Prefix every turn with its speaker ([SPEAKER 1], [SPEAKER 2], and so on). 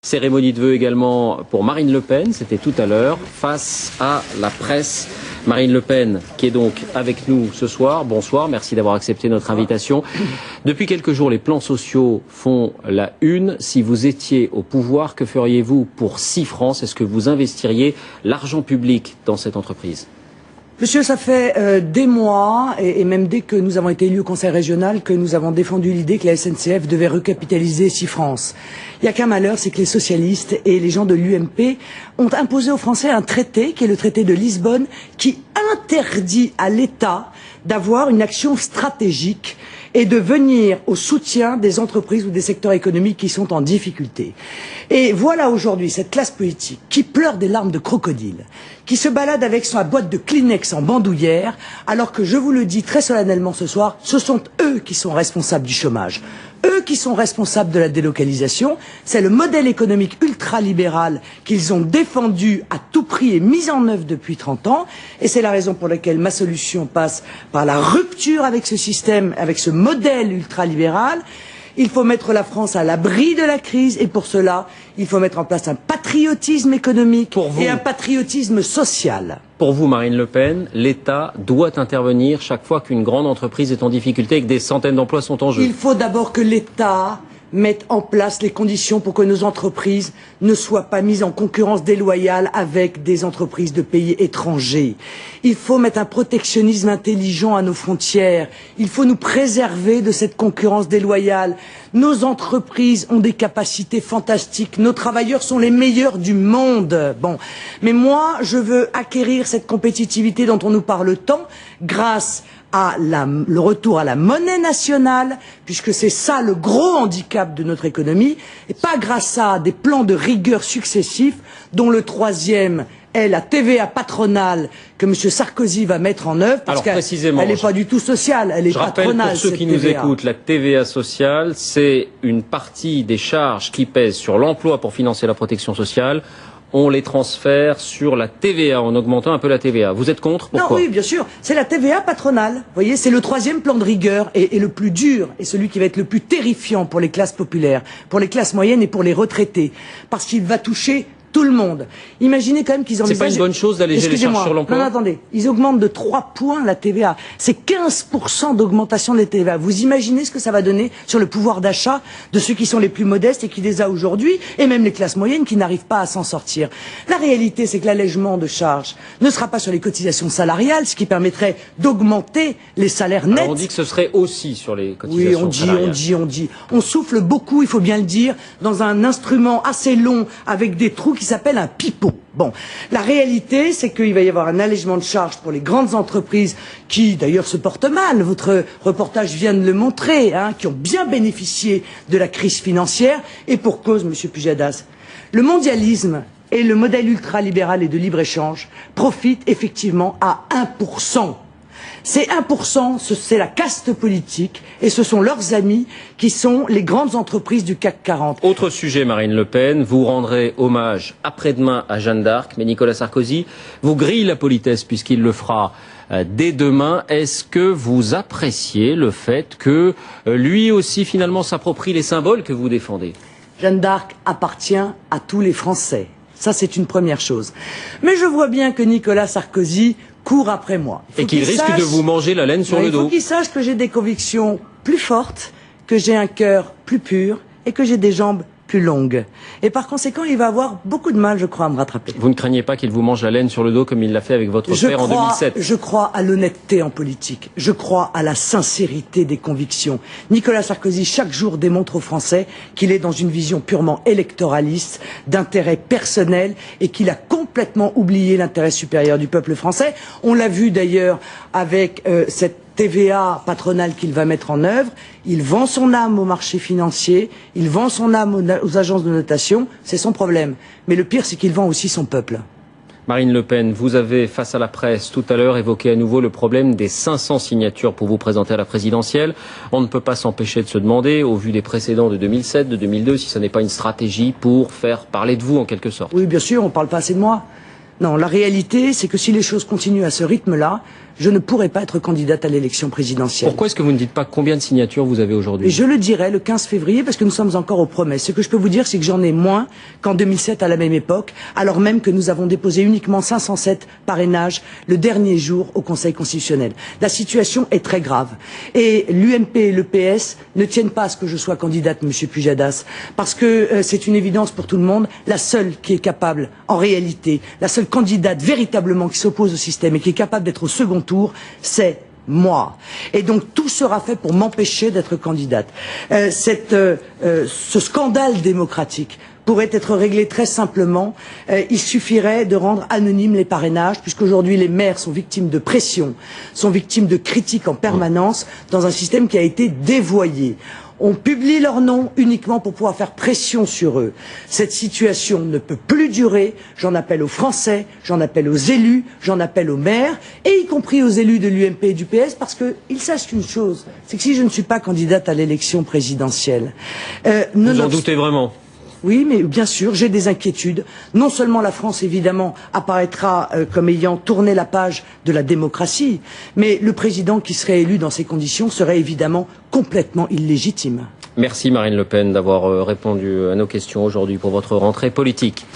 [SPEAKER 1] Cérémonie de vœux également pour Marine Le Pen, c'était tout à l'heure, face à la presse. Marine Le Pen, qui est donc avec nous ce soir. Bonsoir, merci d'avoir accepté notre invitation. Depuis quelques jours, les plans sociaux font la une. Si vous étiez au pouvoir, que feriez-vous pour 6 francs? Est-ce que vous investiriez l'argent public dans cette entreprise?
[SPEAKER 2] Monsieur, ça fait des mois, et même dès que nous avons été élus au Conseil régional, que nous avons défendu l'idée que la SNCF devait recapitaliser 6 francs. Il n'y a qu'un malheur, c'est que les socialistes et les gens de l'UMP ont imposé aux Français un traité, qui est le traité de Lisbonne, qui interdit à l'État d'avoir une action stratégique et de venir au soutien des entreprises ou des secteurs économiques qui sont en difficulté. Et voilà aujourd'hui cette classe politique qui pleure des larmes de crocodile, qui se balade avec sa boîte de Kleenex en bandoulière, alors que je vous le dis très solennellement ce soir, ce sont eux qui sont responsables du chômage. Eux qui sont responsables de la délocalisation, c'est le modèle économique ultralibéral qu'ils ont défendu à tout prix et mis en œuvre depuis 30 ans, et c'est la raison pour laquelle ma solution passe par la rupture avec ce système, avec ce modèle ultralibéral. Il faut mettre la France à l'abri de la crise, et pour cela, il faut mettre en place un patriotisme économique et un patriotisme social.
[SPEAKER 1] Pour vous, Marine Le Pen, l'État doit intervenir chaque fois qu'une grande entreprise est en difficulté et que des centaines d'emplois sont en jeu.
[SPEAKER 2] Il faut d'abord que l'État mette en place les conditions pour que nos entreprises ne soient pas mises en concurrence déloyale avec des entreprises de pays étrangers. Il faut mettre un protectionnisme intelligent à nos frontières. Il faut nous préserver de cette concurrence déloyale. Nos entreprises ont des capacités fantastiques. Nos travailleurs sont les meilleurs du monde. Bon, mais moi, je veux acquérir cette compétitivité dont on nous parle tant grâce à le retour à la monnaie nationale, puisque c'est ça le gros handicap de notre économie, et pas grâce à des plans de rigueur successifs, dont le troisième est la TVA patronale que M. Sarkozy va mettre en œuvre, parce qu'elle n'est pas du tout sociale, elle est patronale.
[SPEAKER 1] Je rappelle pour ceux qui nous écoutent, la TVA sociale, c'est une partie des charges qui pèsent sur l'emploi pour financer la protection sociale. On les transfère sur la TVA, en augmentant un peu la TVA. Vous êtes contre? Pourquoi?
[SPEAKER 2] Non, oui, bien sûr. C'est la TVA patronale. Vous voyez, c'est le troisième plan de rigueur et le plus dur, et celui qui va être le plus terrifiant pour les classes populaires, pour les classes moyennes et pour les retraités. Parce qu'il va toucher tout le monde. Imaginez quand même qu'ils envisagent...
[SPEAKER 1] C'est pas une bonne chose d'alléger les charges sur l'emploi?
[SPEAKER 2] Non, attendez. Ils augmentent de 3 points la TVA. C'est 15% d'augmentation de la TVA. Vous imaginez ce que ça va donner sur le pouvoir d'achat de ceux qui sont les plus modestes et qui les a aujourd'hui, et même les classes moyennes qui n'arrivent pas à s'en sortir. La réalité, c'est que l'allègement de charges ne sera pas sur les cotisations salariales, ce qui permettrait d'augmenter les salaires nets.
[SPEAKER 1] Alors on dit que ce serait aussi sur les cotisations salariales.
[SPEAKER 2] Oui, on dit. On souffle beaucoup, il faut bien le dire, dans un instrument assez long avec des trous qui s'appelle un pipeau. Bon, la réalité, c'est qu'il va y avoir un allègement de charges pour les grandes entreprises qui, d'ailleurs, se portent mal. Votre reportage vient de le montrer, hein, qui ont bien bénéficié de la crise financière, et pour cause, Monsieur Pujadas. Le mondialisme et le modèle ultralibéral et de libre-échange profitent effectivement à 1%. Ces 1%, c'est la caste politique, et ce sont leurs amis qui sont les grandes entreprises du CAC 40.
[SPEAKER 1] Autre sujet, Marine Le Pen, vous rendrez hommage après-demain à Jeanne d'Arc, mais Nicolas Sarkozy vous grille la politesse puisqu'il le fera dès demain. Est-ce que vous appréciez le fait que lui aussi finalement s'approprie les symboles que vous défendez?
[SPEAKER 2] Jeanne d'Arc appartient à tous les Français. Ça, c'est une première chose. Mais je vois bien que Nicolas Sarkozy court après moi.
[SPEAKER 1] Et qu'il risque de vous manger la laine sur le dos.
[SPEAKER 2] Il faut qu'il sache que j'ai des convictions plus fortes, que j'ai un cœur plus pur et que j'ai des jambes plus longues. Et par conséquent, il va avoir beaucoup de mal, je crois, à me rattraper.
[SPEAKER 1] Vous ne craignez pas qu'il vous mange la laine sur le dos comme il l'a fait avec votre père en 2007?
[SPEAKER 2] Je crois à l'honnêteté en politique. Je crois à la sincérité des convictions. Nicolas Sarkozy, chaque jour, démontre aux Français qu'il est dans une vision purement électoraliste, d'intérêt personnel, et qu'il a complètement oublié l'intérêt supérieur du peuple français. On l'a vu d'ailleurs avec cette TVA patronale qu'il va mettre en œuvre. Il vend son âme au marché financier, il vend son âme aux agences de notation, c'est son problème. Mais le pire, c'est qu'il vend aussi son peuple.
[SPEAKER 1] Marine Le Pen, vous avez, face à la presse, tout à l'heure évoqué à nouveau le problème des 500 signatures pour vous présenter à la présidentielle. On ne peut pas s'empêcher de se demander, au vu des précédents de 2007, de 2002, si ce n'est pas une stratégie pour faire parler de vous en quelque sorte.
[SPEAKER 2] Oui, bien sûr, on ne parle pas assez de moi. Non, la réalité, c'est que si les choses continuent à ce rythme-là, je ne pourrai pas être candidate à l'élection présidentielle.
[SPEAKER 1] Pourquoi est-ce que vous ne dites pas combien de signatures vous avez aujourd'hui?
[SPEAKER 2] Et je le dirai le 15 février parce que nous sommes encore aux promesses. Ce que je peux vous dire, c'est que j'en ai moins qu'en 2007 à la même époque, alors même que nous avons déposé uniquement 507 parrainages le dernier jour au Conseil constitutionnel. La situation est très grave. Et l'UMP et le PS ne tiennent pas à ce que je sois candidate, Monsieur Pujadas, parce que c'est une évidence pour tout le monde. La seule qui est capable, en réalité, la seule candidate véritablement qui s'oppose au système et qui est capable d'être au second tour, c'est moi. Et donc tout sera fait pour m'empêcher d'être candidate. Ce scandale démocratique pourrait être réglé très simplement. Il suffirait de rendre anonymes les parrainages, puisqu'aujourd'hui les maires sont victimes de pression, sont victimes de critiques en permanence dans un système qui a été dévoyé. On publie leurs noms uniquement pour pouvoir faire pression sur eux. Cette situation ne peut plus durer. J'en appelle aux Français, j'en appelle aux élus, j'en appelle aux maires, et y compris aux élus de l'UMP et du PS, parce qu'ils sachent une chose, c'est que si je ne suis pas candidate à l'élection présidentielle...
[SPEAKER 1] Vous en doutez vraiment?
[SPEAKER 2] Oui, mais bien sûr, j'ai des inquiétudes. Non seulement la France, évidemment, apparaîtra comme ayant tourné la page de la démocratie, mais le président qui serait élu dans ces conditions serait évidemment complètement illégitime.
[SPEAKER 1] Merci Marine Le Pen d'avoir répondu à nos questions aujourd'hui pour votre rentrée politique.